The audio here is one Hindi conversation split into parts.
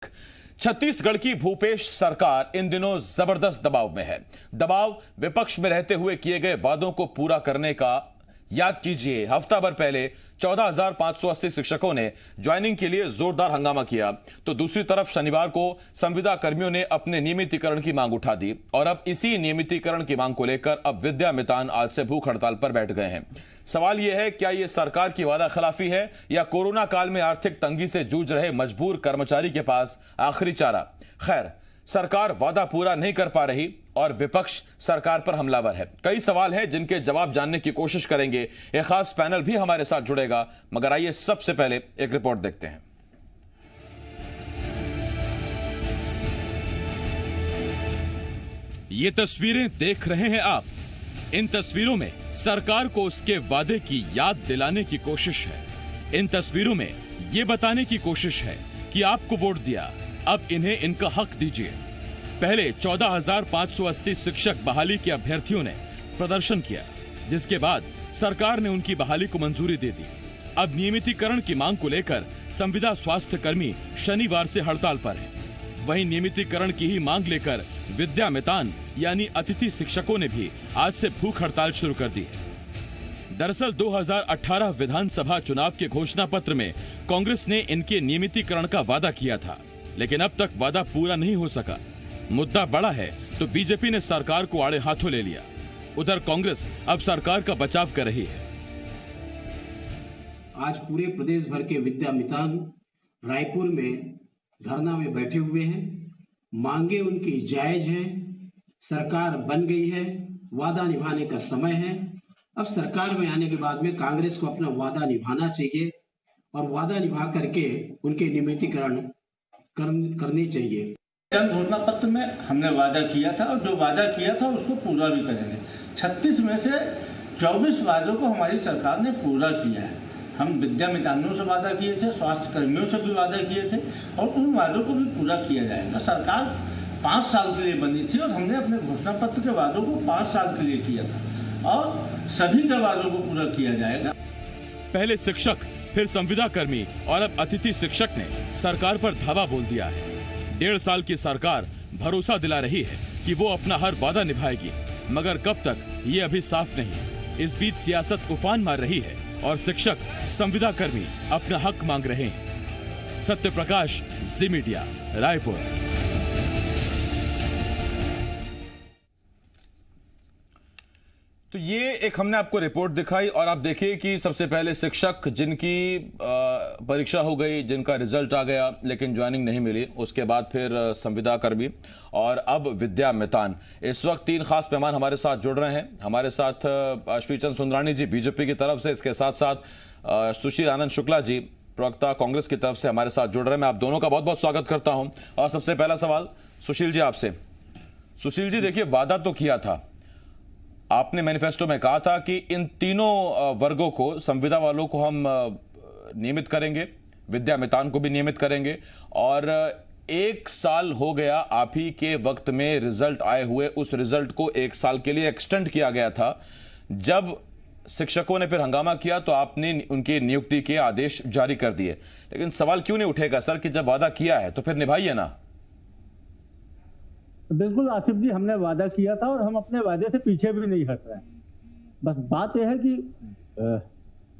छत्तीसगढ़ की भूपेश सरकार इन दिनों जबरदस्त दबाव में है। दबाव विपक्ष में रहते हुए किए गए वादों को पूरा करने का। याद कीजिए, हफ्ता भर पहले 14,580 शिक्षकों ने ज्वाइनिंग के लिए जोरदार हंगामा किया, तो दूसरी तरफ शनिवार को संविदा कर्मियों ने अपने नियमितीकरण की मांग उठा दी और अब इसी नियमितीकरण की मांग को लेकर अब विद्या मितान आज से भूख हड़ताल पर बैठ गए हैं। सवाल यह है, क्या यह सरकार की वादा खिलाफी है या कोरोना काल में आर्थिक तंगी से जूझ रहे मजबूर कर्मचारी के पास आखिरी चारा? खैर, सरकार वादा पूरा नहीं कर पा रही और विपक्ष सरकार पर हमलावर है। कई सवाल हैं जिनके जवाब जानने की कोशिश करेंगे। एक खास पैनल भी हमारे साथ जुड़ेगा, मगर आइए सबसे पहले एक रिपोर्ट देखते हैं। ये तस्वीरें देख रहे हैं आप। इन तस्वीरों में सरकार को उसके वादे की याद दिलाने की कोशिश है। इन तस्वीरों में ये बताने की कोशिश है कि आपको वोट दिया, अब इन्हें इनका हक दीजिए। पहले 14,580 शिक्षक बहाली के अभ्यर्थियों ने प्रदर्शन किया, जिसके बाद सरकार ने उनकी बहाली को मंजूरी दे दी। अब नियमितीकरण की मांग को लेकर संविदा स्वास्थ्य कर्मी शनिवार से हड़ताल पर हैं। वहीं नियमितीकरण की ही मांग लेकर विद्या मितान यानी अतिथि शिक्षकों ने भी आज से भूख हड़ताल शुरू कर दी है। दरअसल 2018 विधानसभा चुनाव के घोषणा पत्र में कांग्रेस ने इनके नियमितीकरण का वादा किया था, लेकिन अब तक वादा पूरा नहीं हो सका। मुद्दा बड़ा है तो बीजेपी ने सरकार को आड़े हाथों ले लिया। उधर कांग्रेस अब सरकार का बचाव कर रही है। आज पूरे प्रदेश भर के विद्या मितान रायपुर में धरना में बैठे हुए हैं। मांगे उनकी जायज है। सरकार बन गई है, वादा निभाने का समय है। अब सरकार में आने के बाद में कांग्रेस को अपना वादा निभाना चाहिए और वादा निभा करके उनके नियमितीकरण करनी चाहिए। जन घोषणा पत्र में हमने वादा किया था और जो वादा किया था उसको पूरा भी करेंगे। 36 में से 24 वादों को हमारी सरकार ने पूरा किया है। हम विद्या मितानों से वादा किए थे, स्वास्थ्य कर्मियों से भी वादा किए थे और उन वादों को भी पूरा किया जाएगा। सरकार 5 साल के लिए बनी थी और हमने अपने घोषणा पत्र के वादों को 5 साल के लिए किया था और सभी के वादों को पूरा किया जाएगा। पहले शिक्षक, फिर संविदा कर्मी और अब अतिथि शिक्षक ने सरकार पर धावा बोल दिया है। 1.5 साल की सरकार भरोसा दिला रही है कि वो अपना हर वादा निभाएगी, मगर कब तक ये अभी साफ नहीं। इस बीच सियासत उफान मार रही है और शिक्षक, संविदा कर्मी अपना हक मांग रहे हैं। सत्य प्रकाश, जी मीडिया, रायपुर। तो ये एक हमने आपको रिपोर्ट दिखाई और आप देखिए कि सबसे पहले शिक्षक जिनकी परीक्षा हो गई, जिनका रिजल्ट आ गया लेकिन ज्वाइनिंग नहीं मिली, उसके बाद फिर संविदा कर्मी और अब विद्या मितान। इस वक्त 3 खास मेहमान हमारे साथ जुड़ रहे हैं। हमारे साथ श्रीचंद सुंदरानी जी बीजेपी की तरफ से, इसके साथ साथ सुशील आनंद शुक्ला जी प्रवक्ता कांग्रेस की तरफ से हमारे साथ जुड़ रहे हैं। मैं आप दोनों का बहुत बहुत स्वागत करता हूं। और सबसे पहला सवाल सुशील जी आपसे। सुशील जी, देखिए, वादा तो किया था आपने, मैनिफेस्टो में कहा था कि इन तीनों वर्गों को, संविदा वालों को हम नियमित करेंगे, विद्या मितान को भी नियमित करेंगे और 1 साल हो गया आप ही के वक्त में रिजल्ट आए हुए। उस रिजल्ट को 1 साल के लिए एक्सटेंड किया गया था। जब शिक्षकों ने फिर हंगामा किया तो आपने उनकी नियुक्ति के आदेश जारी कर दिए। लेकिन सवाल क्यों नहीं उठेगा सर कि जब वादा किया है तो फिर निभाइए ना। बिल्कुल आसिफ जी, हमने वादा किया था और हम अपने वादे से पीछे भी नहीं हट रहे हैं। बस बात यह है कि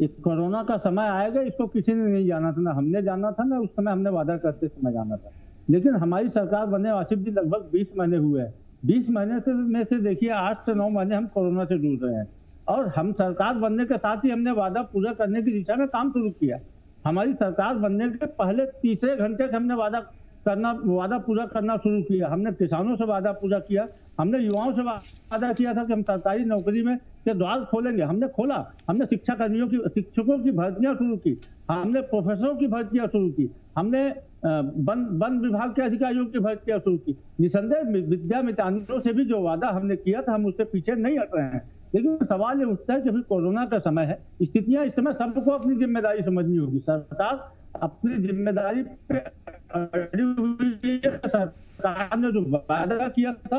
एक कोरोना का समय आएगा, इसको किसी ने नहीं जाना था, ना हमने जाना था, ना उस समय हमने वादा करते समय जाना था। लेकिन हमारी सरकार बने आसिफ जी लगभग 20 महीने हुए हैं। 20 महीने में से देखिए 8 से 9 महीने हम कोरोना से जूझ रहे हैं और हम सरकार बनने के साथ ही हमने वादा पूरा करने की दिशा में काम शुरू किया। हमारी सरकार बनने के पहले तीसरे घंटे से हमने वादा पूरा करना शुरू किया। हमने किसानों से वादा पूरा किया, हमने युवाओं से वादा किया था कि हम सरकारी नौकरी में के द्वार खोलेंगे, हमने खोला। हमने शिक्षकों की भर्तियां शुरू की, हमने प्रोफेसरों की भर्तियां शुरू की, हमने वन विभाग के अधिकारियों की भर्तियां शुरू की। निसंदेह विद्या मितानों से भी जो वादा हमने किया था हम उससे पीछे नहीं हट रहे हैं। लेकिन सवाल ये उठता है कि अभी कोरोना का समय है, स्थितियां इस समय सबको अपनी जिम्मेदारी समझनी होगी। सरकार अपनी जिम्मेदारी पे अड़ी हुई है। सरकार ने जो वादा किया था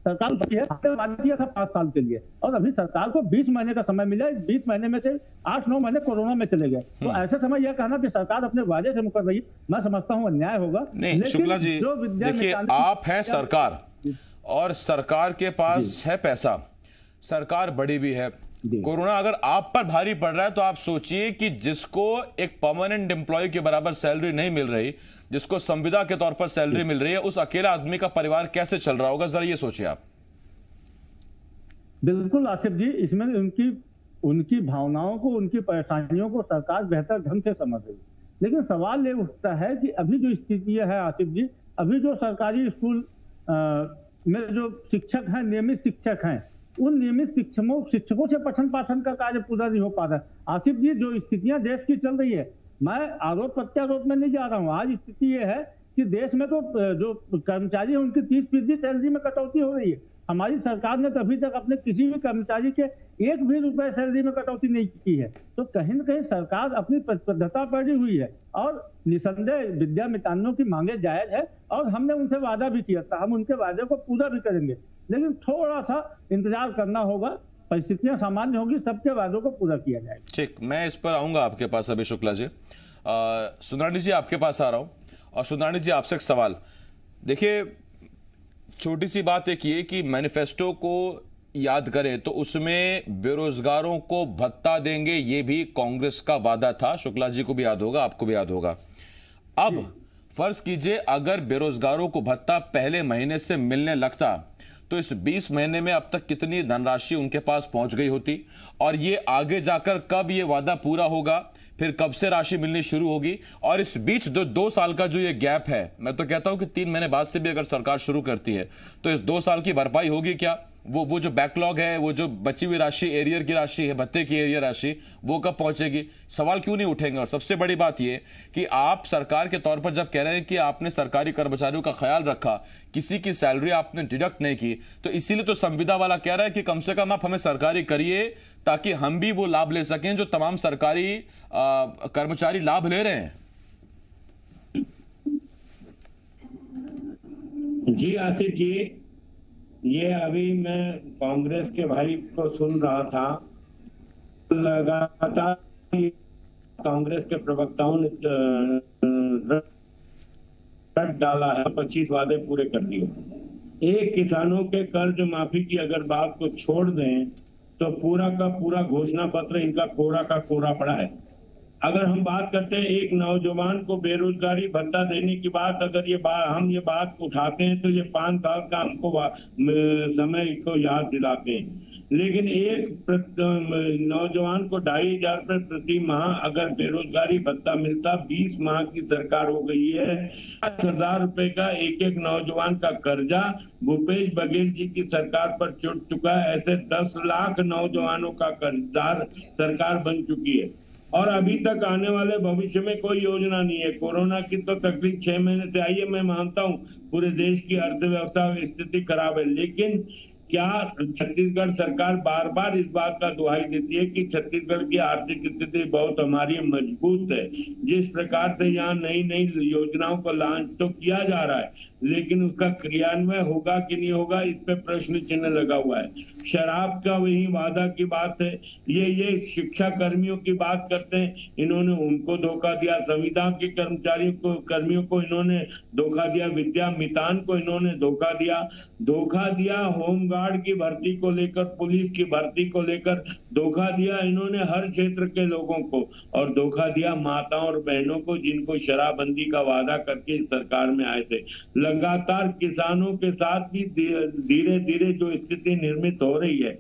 सरकार है, हमने वादा किया था 5 साल के लिए, और अभी सरकार को 20 महीने का समय मिला। 20 महीने में से 8-9 महीने कोरोना में चले गए। तो ऐसे समय यह कहना कि सरकार अपने वादे से मुकर रही, मैं समझता हूँ अन्याय होगा। नहीं शुक्ला जी, देखिए आप हैं सरकार और सरकार के पास है पैसा, सरकार बड़ी भी है। कोरोना अगर आप पर भारी पड़ रहा है तो आप सोचिए कि जिसको एक परमानेंट एम्प्लॉय के बराबर सैलरी नहीं मिल रही, जिसको संविदा के तौर पर सैलरी मिल रही है, उस अकेला आदमी का परिवार कैसे चल रहा होगा, जरा ये सोचिए आप। बिल्कुल आसिफ जी, इसमें उनकी भावनाओं को, उनकी परेशानियों को सरकार बेहतर ढंग से समझ रही है। लेकिन सवाल ये उठता है कि अभी जो स्थिति है आसिफ जी, अभी जो सरकारी स्कूल में जो शिक्षक हैं, नियमित शिक्षक हैं, उन नियमित शिक्षकों से पठन पाठन का कार्य पूरा नहीं हो पा रहा है। आसिफ जी, जो स्थितियां देश की चल रही है, मैं आरोप प्रत्यारोप में नहीं जा रहा हूं। आज स्थिति ये है कि देश में तो जो कर्मचारी है उनकी 30% सैलरी में कटौती हो रही है। हमारी सरकार ने अभी तक अपने किसी भी कर्मचारी के 1 भी रुपए सैलरी में कटौती नहीं की है। तो कहीं न कहीं सरकार अपनी प्रतिबद्धता पर ही हुई है, और निसंदेह विद्यामितानों की मांगे जायज है, और हमने उनसे वादा भी किया था, हम उनके वादे को पूरा भी करेंगे। लेकिन थोड़ा सा इंतजार करना होगा, परिस्थितियां सामान्य होगी, सबके वादों को पूरा किया जाएगा। ठीक, मैं इस पर आऊंगा आपके पास अभी शुक्ला जी। सुंदरानी जी आपके पास आ रहा हूं, और सुंदरानी जी आपसे एक सवाल। देखिए, छोटी सी बात एक ये कि मैनिफेस्टो को याद करें तो उसमें बेरोजगारों को भत्ता देंगे, ये भी कांग्रेस का वादा था। शुक्ला जी को भी याद होगा, आपको भी याद होगा। अब फर्ज कीजिए अगर बेरोजगारों को भत्ता पहले महीने से मिलने लगता तो इस 20 महीने में अब तक कितनी धनराशि उनके पास पहुंच गई होती, और ये आगे जाकर कब ये वादा पूरा होगा, फिर कब से राशि मिलनी शुरू होगी, और इस बीच 2 साल का जो ये गैप है, मैं तो कहता हूं कि 3 महीने बाद से भी अगर सरकार शुरू करती है तो इस 2 साल की भरपाई होगी क्या? वो जो बैकलॉग है, वो जो बची हुई राशि, एरियर की राशि है, भत्ते की एरियर राशि, वो कब पहुंचेगी? सवाल क्यों नहीं उठेंगे? और सबसे बड़ी बात ये कि आप सरकार के तौर पर जब कह रहे हैं कि आपने सरकारी कर्मचारियों का ख्याल रखा, किसी की सैलरी आपने डिडक्ट नहीं की, तो इसीलिए तो संविदा वाला कह रहा है कि कम से कम आप हमें सरकारी करिए ताकि हम भी वो लाभ ले सकें जो तमाम सरकारी कर्मचारी लाभ ले रहे हैं। जी आसिफ जी, ये अभी मैं कांग्रेस के भाई को सुन रहा था, लगातार कांग्रेस के प्रवक्ताओं ने रट डाला है, 25 वादे पूरे कर दिए। एक किसानों के कर्ज माफी की अगर बात को छोड़ दें तो पूरा का पूरा घोषणा पत्र इनका कोरा का कोरा पड़ा है। अगर हम बात करते हैं एक नौजवान को बेरोजगारी भत्ता देने की बात, अगर हम ये बात उठाते हैं तो ये 5 साल का हमको समय को याद दिलाते हैं। लेकिन एक नौजवान को 2,500 रुपए प्रति माह अगर बेरोजगारी भत्ता मिलता, 20 माह की सरकार हो गई है, 10,000 रुपए का एक नौजवान का कर्जा भूपेश बघेल जी की सरकार पर चढ़ चुका है। ऐसे 10 लाख नौजवानों का कर्जदार सरकार बन चुकी है, और अभी तक आने वाले भविष्य में कोई योजना नहीं है। कोरोना की तो तकलीफ 6 महीने से आई है, मैं मानता हूं पूरे देश की अर्थव्यवस्था स्थिति खराब है, लेकिन क्या छत्तीसगढ़ सरकार बार बार इस बात का दुहाई देती है कि छत्तीसगढ़ की आर्थिक स्थिति बहुत हमारी मजबूत है। जिस प्रकार से यहाँ नई नई योजनाओं को लॉन्च तो किया जा रहा है, लेकिन उसका क्रियान्वयन होगा कि नहीं होगा, इस पे प्रश्न चिन्ह लगा हुआ है। शराब का वही वादा की बात है, ये शिक्षा कर्मियों की बात करते हैं, इन्होंने उनको धोखा दिया, संविदा के कर्मियों को इन्होंने धोखा दिया, विद्या मितान को इन्होंने धोखा दिया, होमगार्ड की भर्ती को लेकर, पुलिस की भर्ती को लेकर धोखा दिया इन्होंने हर क्षेत्र के लोगों को, और धोखा दिया माताओं और बहनों को जिनको शराबबंदी का वादा करके इस सरकार में आए थे। लगातार किसानों के साथ भी धीरे धीरे जो स्थिति निर्मित हो रही है,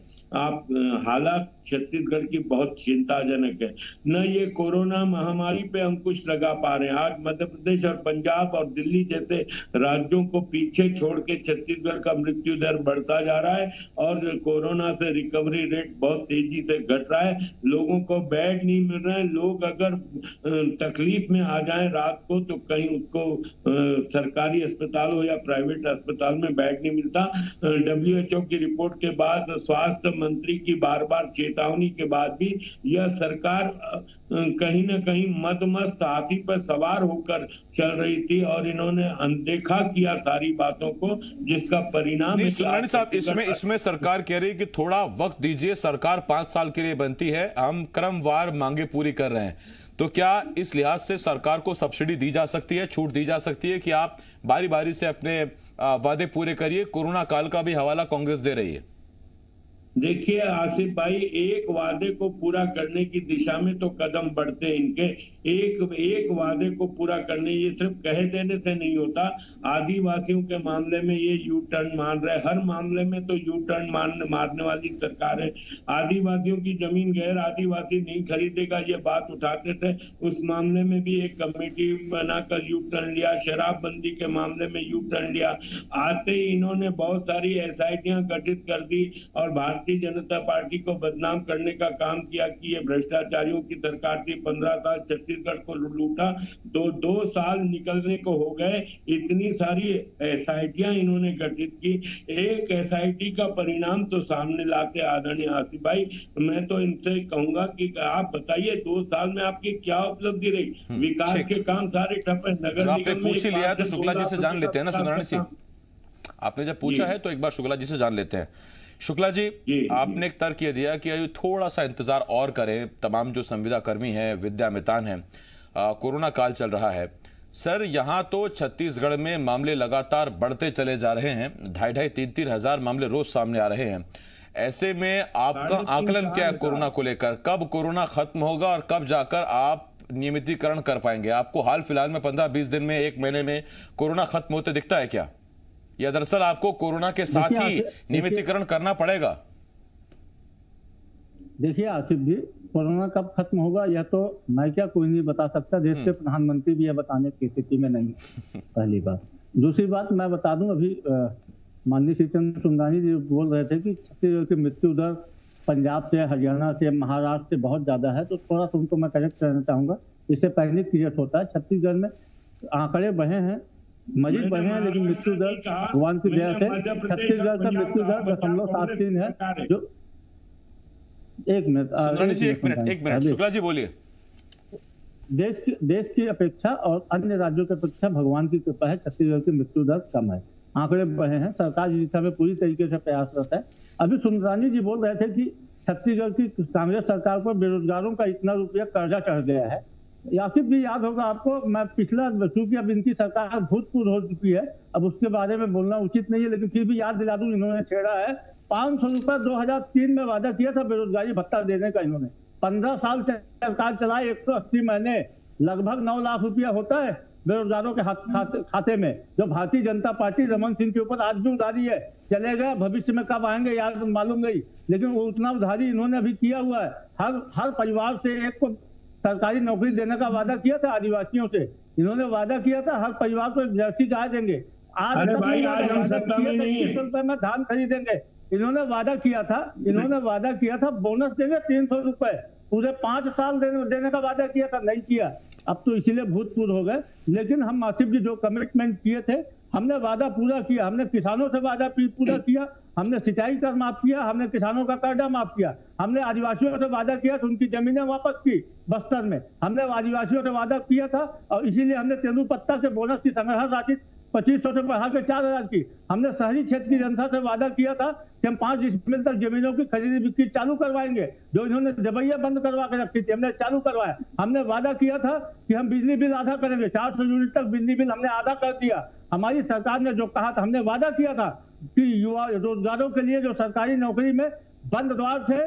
हालात छत्तीसगढ़ की बहुत चिंताजनक है। न ये कोरोना महामारी पे अंकुश लगा पा रहे हैं। आज मध्य प्रदेश और पंजाब और दिल्ली जैसे राज्यों को पीछे छोड़ के छत्तीसगढ़ का मृत्यु दर बढ़ता जा रहा है, और कोरोना से रिकवरी रेट बहुत तेजी से घट रहा है। लोगों को बेड नहीं मिल रहे हैं। लोग अगर तकलीफ में आ जाएं रात को तो कहीं उसको सरकारी अस्पताल हो या प्राइवेट अस्पताल में बेड नहीं मिलता। WHO की रिपोर्ट के बाद स्वास्थ्य मंत्री की बार बार चेतावनी के बाद भी यह सरकार कहीं न कहीं मदमस्त हाथी पर सवार होकर चल रही थी और इन्होंने अनदेखा किया सारी बातों को, जिसका परिणाम नहीं, सुंदरानी साहब, इसमें सरकार कह रही है कि थोड़ा वक्त दीजिए, सरकार 5 साल के लिए बनती है, हम क्रमवार मांगे पूरी कर रहे हैं। तो क्या इस लिहाज से सरकार को सब्सिडी दी जा सकती है, छूट दी जा सकती है कि आप बारी बारी से अपने वादे पूरे करिए? कोरोना काल का भी हवाला कांग्रेस दे रही है। देखिए आसिफ भाई, एक वादे को पूरा करने की दिशा में तो कदम बढ़ते हैं इनके। एक वादे को पूरा करने, ये सिर्फ कह देने से नहीं होता। आदिवासियों के मामले में ये यू टर्न मान रहे, हर मामले में तो यू टर्न मारने वाली सरकार है। आदिवासियों की जमीन गैर आदिवासी नहीं खरीदेगा, ये बात उठाते थे, उस मामले में भी एक कमेटी बनाकर यू टर्न लिया। शराबबंदी के मामले में यू टर्न लिया। आते ही इन्होंने बहुत सारी एसआईटियां गठित कर दी और भारतीय जनता पार्टी को बदनाम करने का काम किया कि ये भ्रष्टाचारियों की सरकार थी। 15 साल छत्तीसगढ़ को लूटा, 2 साल निकलने को हो गए, इतनी सारी एसआईटियां इन्होंने गठित की। एक एसआईटी का परिणाम तो सामने लाते आदरणीय आसिफ भाई, मैं तो इनसे कहूंगा कि आप बताइए 2 साल में आपकी क्या उपलब्धि रही? विकास के काम सारे ठप है। नगर निगम में पूछ ही लिया तो शुक्ला जी से जान लेते हैं ना सुंदरानी सिंह, आपने जब पूछा है तो एक बार शुक्ला जी से जान लेते हैं। शुक्ला जी, आपने एक तर्क ये दिया कि थोड़ा सा इंतजार और करें, तमाम जो संविदा कर्मी हैं, विद्या मितान हैं, कोरोना काल चल रहा है। सर, यहाँ तो छत्तीसगढ़ में मामले लगातार बढ़ते चले जा रहे हैं, 2,500-3,000 हजार मामले रोज सामने आ रहे हैं। ऐसे में आपका आकलन क्या है कोरोना को लेकर? कब कोरोना खत्म होगा और कब जाकर आप नियमितीकरण कर पाएंगे? आपको हाल फिलहाल में 15-20 दिन में, 1 महीने में कोरोना खत्म होते दिखता है क्या, या दरअसल आपको कोरोना के साथ ही नियमितीकरण करना पड़ेगा? देखिए आसिफ जी, कोरोना कब खत्म होगा यह तो मैं क्या कोई नहीं बता सकता, देश के प्रधानमंत्री भी यह बताने की स्थिति में नहीं, पहली बात। दूसरी बात मैं बता दूं, अभी माननीय श्री चंद्र सुंदरानी जी बोल रहे थे कि छत्तीसगढ़ की मृत्यु दर पंजाब से, हरियाणा से, महाराष्ट्र से बहुत ज्यादा है, तो थोड़ा सा उनको मैं करेक्ट करना चाहूंगा। इससे पहले क्रिएट होता है, छत्तीसगढ़ में आंकड़े बढ़े हैं, मरीज बढ़े हैं, लेकिन मृत्यु दर भगवान की दया से छत्तीसगढ़ का मृत्यु दर 0.73 है। जो एक मिनट शुक्ला जी बोलिए। देश की अपेक्षा और अन्य राज्यों की अपेक्षा भगवान की कृपा है, छत्तीसगढ़ की मृत्यु दर कम है, आंकड़े बढ़े हैं। सरकार इस दिशा में पूरी तरीके से प्रयासरत है। अभी सुंदरानी जी बोल रहे थे कि छत्तीसगढ़ की कांग्रेस सरकार पर बेरोजगारों का इतना रुपया कर्जा चढ़ गया है। यासिफ भी याद होगा आपको, मैं पिछला, चूंकि अब इनकी सरकार भूतपूर्व हो चुकी है, अब उसके बारे में बोलना उचित नहीं है, लेकिन फिर भी याद दिला दूं, इन्होंने छेड़ा है 500 रुपया 2003 में वादा किया था बेरोजगारी भत्ता देने का। इन्होंने 15 साल सरकार चलाए, 180 महीने, लगभग 9 लाख रुपया होता है बेरोजगारों के खाते में, जो भारतीय जनता पार्टी रमन सिंह के ऊपर आज भी उधारी है। चले गए, भविष्य में कब आएंगे यार मालूम नहीं, लेकिन वो उतना उधारी इन्होंने अभी किया हुआ है। हर परिवार से एक को सरकारी नौकरी देने का वादा किया था आदिवासियों से, इन्होंने वादा किया था हर परिवार को जर्सी गाय देंगे। आज रुपए में धान खरीदेंगे, इन्होंने वादा किया था बोनस देंगे 300 रुपए, पूरे 5 साल देने का वादा किया था, नहीं किया। अब तो इसीलिए भूतपूर्व हो गए। लेकिन हम आसिफ जी जो कमिटमेंट किए थे, हमने वादा पूरा किया। हमने किसानों से वादा पूरा किया, हमने सिंचाई कर माफ किया, हमने किसानों का कर्जा माफ किया, हमने आदिवासियों से वादा किया तो उनकी जमीनें वापस की। बस्तर में हमने आदिवासियों से वादा किया था और इसीलिए हमने तेंदुपत्ता से बोनस की संग्रह राशि 2500 से बढ़ा के 4000 की। हमने शहरी क्षेत्र की जनता से वादा किया था कि हम 5 डिसमिल तक जमीनों की खरीदी बिक्री चालू करवाएंगे, जो इन्होंने दबैया बंद करवा के रखी थी, हमने चालू करवाया। हमने वादा किया था कि हम बिजली बिल आधा करेंगे, 400 यूनिट तक बिजली बिल हमने आधा कर दिया। हमारी सरकार ने जो कहा था, हमने वादा किया था कि युवा रोजगारों के लिए जो सरकारी नौकरी में बंद द्वार थे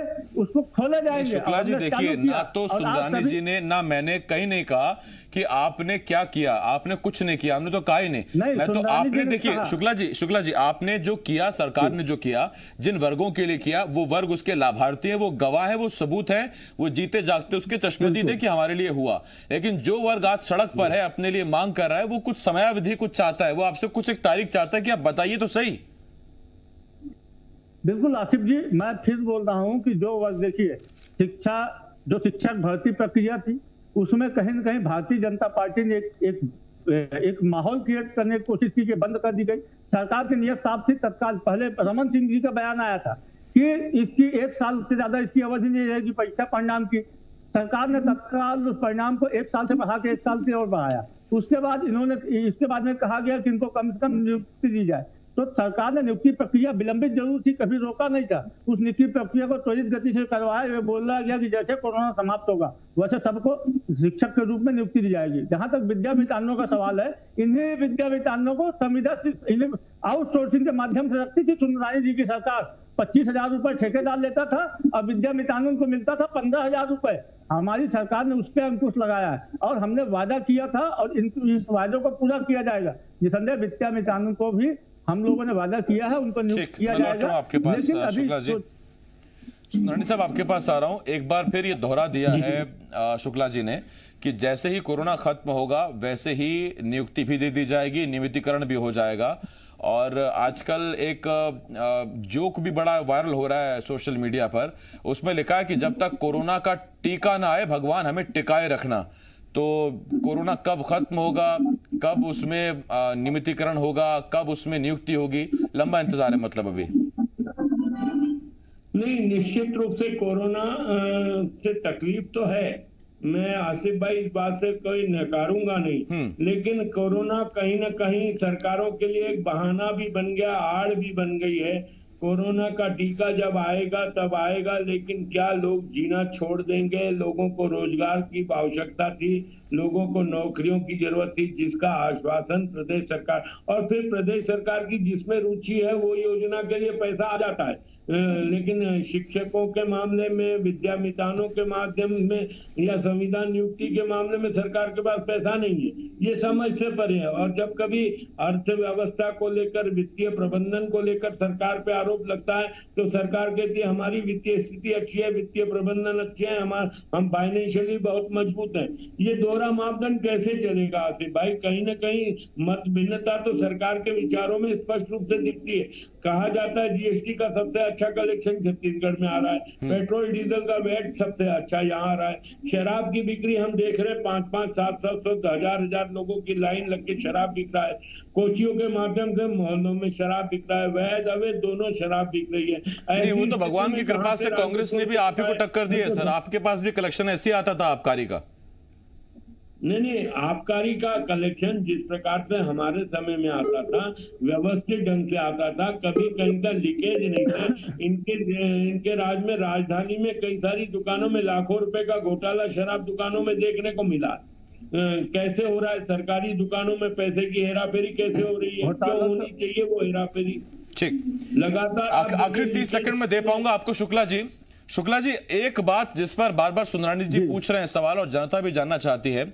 उसको खोले जाएंगे। शुक्ला जी देखिए, ना तो सुंदरानी जी ने, ना मैंने कहीं नहीं कहा कि आपने क्या किया, आपने कुछ नहीं किया, हमने तो कहा ही नहीं। मैं तो आपने देखिए शुक्ला जी आपने जो किया, सरकार ने जो किया, जिन वर्गों के लिए किया, वो वर्ग उसके लाभार्थी है, वो गवाह है, वो सबूत है, वो जीते जागते उसके चश्मदीद है कि हमारे लिए हुआ। लेकिन जो वर्ग आज सड़क पर है, अपने लिए मांग कर रहा है, वो कुछ समयावधि कुछ चाहता है, वो आपसे कुछ एक तारीख चाहता है कि आप बताइए तो सही। बिल्कुल आसिफ जी, मैं फिर बोल रहा हूं कि जो वर्ग, देखिए जो शिक्षक भर्ती प्रक्रिया थी, उसमें कहीं न कहीं भारतीय जनता पार्टी ने एक माहौल क्रिएट करने की कोशिश की कि बंद कर दी गई। सरकार की नीयत साफ थी, तत्काल पहले रमन सिंह जी का बयान आया था कि इसकी 1 साल से ज्यादा इसकी अवधि नहीं रहेगी परीक्षा परिणाम की। सरकार ने तत्काल उस परिणाम को 1 साल से बढ़ा के 1 साल से और बढ़ाया। उसके बाद इसके बाद में कहा गया कि इनको कम से कम नियुक्ति दी जाए। तो सरकार ने नियुक्ति प्रक्रिया विलंबित जरूर थी, कभी रोका नहीं था। उस नियुक्ति प्रक्रिया को त्वरित गति से करवाया, बोला गया कि जैसे कोरोना समाप्त होगा वैसे सबको शिक्षक के रूप में नियुक्ति दी जाएगी। जहां तक विद्यामितानों का सवाल है, इन्हीं विद्यामितानों को संविदा आउटसोर्सिंग के माध्यम से रखती थी सुंदरानी जी की सरकार। 25,000 रुपए ठेकेदार लेता था और विद्यामितानों को मिलता था 15,000 रुपए। हमारी सरकार ने उस पर अंकुश लगाया है और हमने वादा किया था और इस वादों को पूरा किया जाएगा। निसंदेह विद्यामितानों को भी हम लोगों ने वादा किया है, उनको नियुक्त किया जाएगा। आपके पास शुक्ला जी, सुंदरानी साहब आपके पास आ रहा हूं। एक बार फिर ये दोहरा दिया है शुक्ला जी ने कि जैसे ही कोरोना खत्म होगा वैसे ही नियुक्ति भी दे दी जाएगी, नियमितीकरण भी हो जाएगा। और आजकल एक जोक भी बड़ा वायरल हो रहा है सोशल मीडिया पर, उसमें लिखा है कि जब तक कोरोना का टीका ना आए भगवान हमें टिकाए रखना। तो कोरोना कब खत्म होगा, कब उसमें नियमितीकरण होगा, कब उसमें नियुक्ति होगी, लंबा इंतजार है मतलब अभी। नहीं, निश्चित रूप से कोरोना से तकलीफ तो है, मैं आसिफ भाई इस बात से कोई नकारूंगा नहीं, लेकिन कोरोना कहीं ना कहीं सरकारों के लिए एक बहाना भी बन गया, आड़ भी बन गई है। कोरोना का टीका जब आएगा तब आएगा, लेकिन क्या लोग जीना छोड़ देंगे? लोगों को रोजगार की आवश्यकता थी, लोगों को नौकरियों की जरूरत थी, जिसका आश्वासन प्रदेश सरकार, और फिर प्रदेश सरकार की जिसमें रुचि है वो योजना के लिए पैसा आ जाता है। लेकिन शिक्षकों के मामले में, विद्यामितानों के माध्यम में या संविधान नियुक्ति के मामले में सरकार के पास पैसा नहीं है, ये समझ से परे है। और जब कभी अर्थव्यवस्था को लेकर, वित्तीय प्रबंधन को लेकर सरकार पे आरोप लगता है तो सरकार कहती है हमारी वित्तीय स्थिति अच्छी है, वित्तीय प्रबंधन अच्छे है, हम फाइनेंशियली बहुत मजबूत हैं। ये दोहरा मापदंड कैसे चलेगा आसिफ भाई? कहीं ना कहीं मत भिन्नता तो सरकार के विचारों में स्पष्ट रूप से दिखती है। कहा जाता है जीएसटी का सबसे अच्छा कलेक्शन छत्तीसगढ़ में आ रहा है, पेट्रोल डीजल का वैट सबसे अच्छा यहाँ आ रहा है, शराब की बिक्री हम देख रहे हैं 5-5, 700, 1000 लोगों की लाइन लग के शराब बिक रहा है, कोचियों के माध्यम से मोहल्लों में शराब बिक रहा है, वैध अवैध दोनों शराब बिक रही है। नहीं, वो तो भगवान की कृपा से कांग्रेस ने भी आप ही को टक्कर दी है सर, आपके पास भी कलेक्शन ऐसे आता था आबकारी का? नहीं, आबकारी का कलेक्शन जिस प्रकार से हमारे समय में आता था, व्यवस्थित ढंग से आता था, कभी कहीं का लीकेज नहीं था। इनके राज में, राजधानी में कई सारी दुकानों में लाखों रुपए का घोटाला शराब दुकानों में देखने को मिला। कैसे हो रहा है? सरकारी दुकानों में पैसे की हेराफेरी कैसे हो रही है, क्यों होनी चाहिए वो हेराफेरी? ठीक, लगातार आखिरी 30 सेकंड में दे पाऊंगा आपको शुक्ला जी। शुक्ला जी, एक बात जिस पर बार बार सुंदरानी जी पूछ रहे हैं सवाल और जनता भी जानना चाहती है,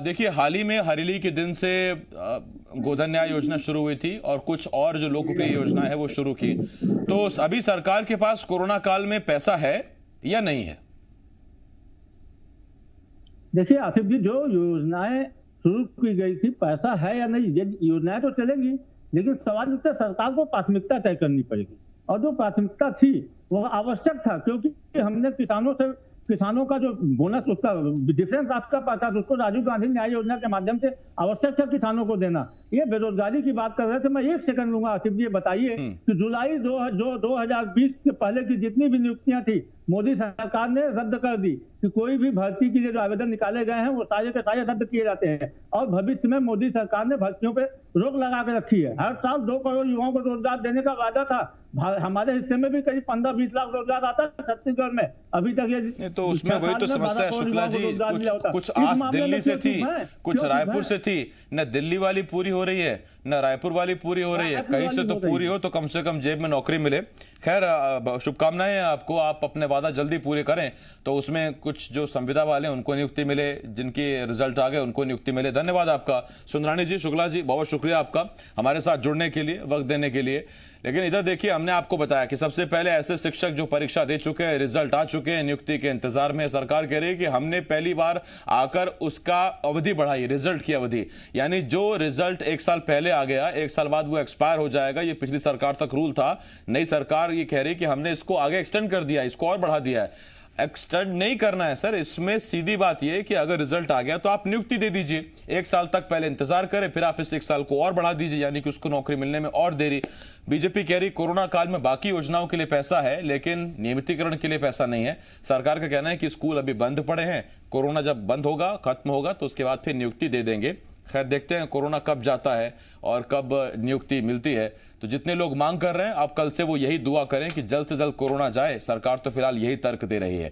देखिए हाल ही में हरेली के दिन से गोधन न्याय योजना शुरू हुई थी और कुछ और जो लोकप्रिय योजना है वो शुरू की, तो अभी सरकार के पास कोरोना काल में पैसा है या नहीं है? देखिए आसिफ जी, जो योजनाएं शुरू की गई थी, पैसा है या नहीं, ये योजनाएं तो चलेंगी, लेकिन सवाल इससे सरकार को प्राथमिकता तय करनी पड़ेगी। और जो प्राथमिकता थी वो आवश्यक था, क्योंकि हमने किसानों का जो बोनस, उसका डिफरेंस आपका पाता था, उसको राजीव गांधी न्याय योजना के माध्यम से आवश्यक था किसानों को देना। ये बेरोजगारी की बात कर रहे थे, मैं 1 सेकंड लूंगा आसिफ जी, बताइए कि जुलाई 2020 के पहले की जितनी भी नियुक्तियां थी मोदी सरकार ने रद्द कर दी, कि कोई भी भर्ती के लिए जो आवेदन निकाले गए हैं वो सारे के सारे रद्द किए जाते हैं। और भविष्य में मोदी सरकार ने भर्तियों पे रोक लगा के रखी है। हर साल 2 करोड़ युवाओं को रोजगार देने का वादा था। हमारे हिस्से में भी करीब 15-20 लाख रोजगार आता है छत्तीसगढ़ में, अभी तक ये तो उसमें वही तो समस्या है शुक्ला जी, कुछ आस दिल्ली से थी, कुछ रायपुर से थी, न दिल्ली वाली पूरी हो रही है न रायपुर वाली पूरी हो रही है, कहीं से तो पूरी हो तो कम से कम जेब में नौकरी मिले। खैर, शुभकामनाएं आपको, आप अपने वादा जल्दी पूरे करें तो उसमें कुछ जो संविदा वाले उनको नियुक्ति मिले, जिनकी रिजल्ट आ गए उनको नियुक्ति मिले। धन्यवाद आपका सुंदरानी जी, शुक्ला जी, बहुत शुक्रिया आपका हमारे साथ जुड़ने के लिए, वक्त देने के लिए। लेकिन इधर देखिए, हमने आपको बताया कि सबसे पहले ऐसे शिक्षक जो परीक्षा दे चुके हैं, रिजल्ट आ चुके हैं, नियुक्ति के इंतजार में, सरकार कह रही है कि हमने पहली बार आकर उसका अवधि बढ़ाई, रिजल्ट की अवधि, यानी जो रिजल्ट 1 साल पहले आ गया 1 साल बाद वो एक्सपायर हो जाएगा। ये पिछली सरकार तक रूल था, नई सरकार ये कह रही है कि हमने इसको आगे एक्सटेंड कर दिया, इसको और बढ़ा दिया है। एक्सटेंड नहीं करना है सर, इसमें सीधी बात यह है कि अगर रिजल्ट आ गया तो आप नियुक्ति दे दीजिए, 1 साल तक पहले इंतजार करें, फिर आप इस 1 साल को और बढ़ा दीजिए, यानी कि उसको नौकरी मिलने में और देरी। बीजेपी कह रही कोरोना काल में बाकी योजनाओं के लिए पैसा है लेकिन नियमितीकरण के लिए पैसा नहीं है। सरकार का कहना है कि स्कूल अभी बंद पड़े हैं, कोरोना जब बंद होगा, खत्म होगा तो उसके बाद फिर नियुक्ति दे देंगे। खैर देखते हैं कोरोना कब जाता है और कब नियुक्ति मिलती है। तो जितने लोग मांग कर रहे हैं आप कल से वो यही दुआ करें कि जल्द से जल्द कोरोना जाए। सरकार तो फिलहाल यही तर्क दे रही है।